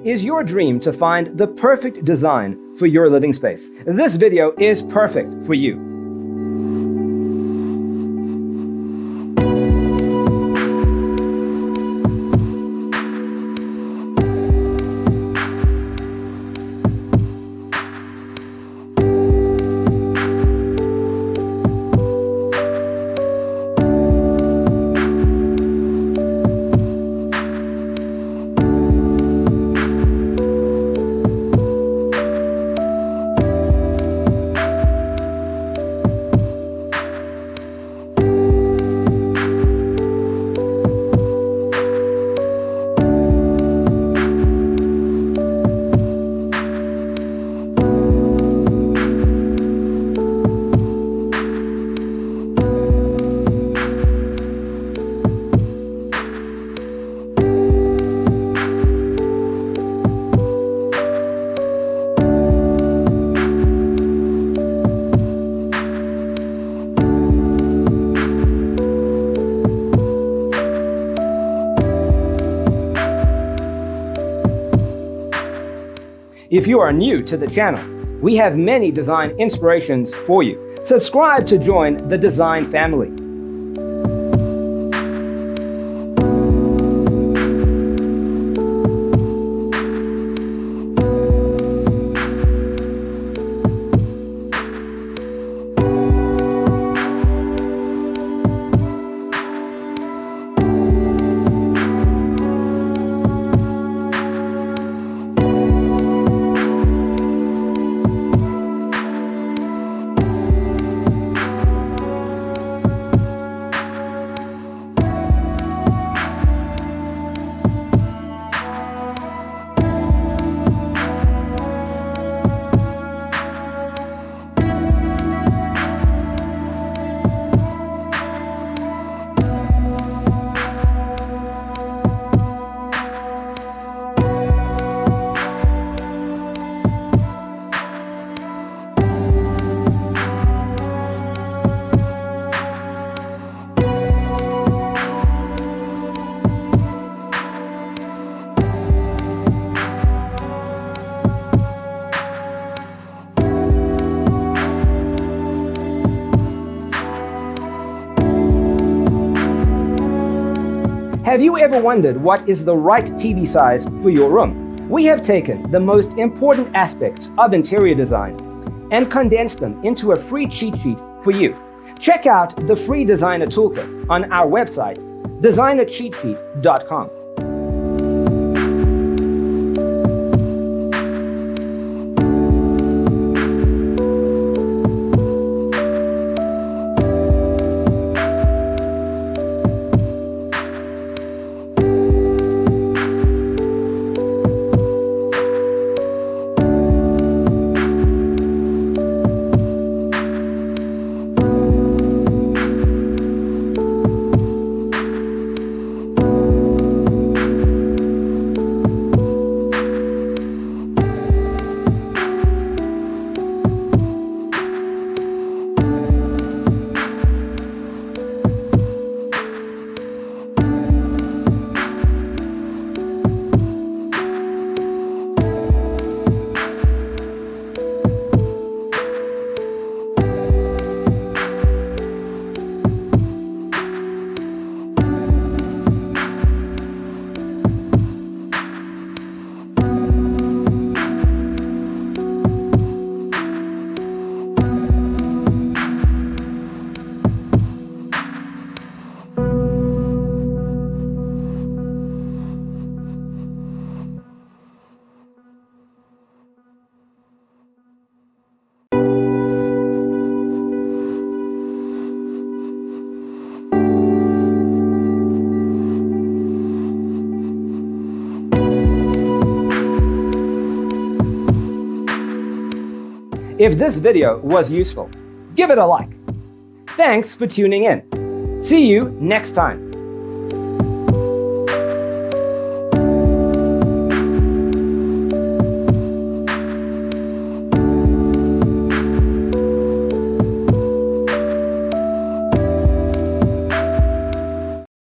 Is your dream to find the perfect design for your living space? This video is perfect for you. If you are new to the channel, we have many design inspirations for you. Subscribe to join the design family. Have you ever wondered what is the right TV size for your room? We have taken the most important aspects of interior design and condensed them into a free cheat sheet for you. Check out the free designer toolkit on our website, designercheatsheet.com. If this video was useful, give it a like. Thanks for tuning in. See you next time.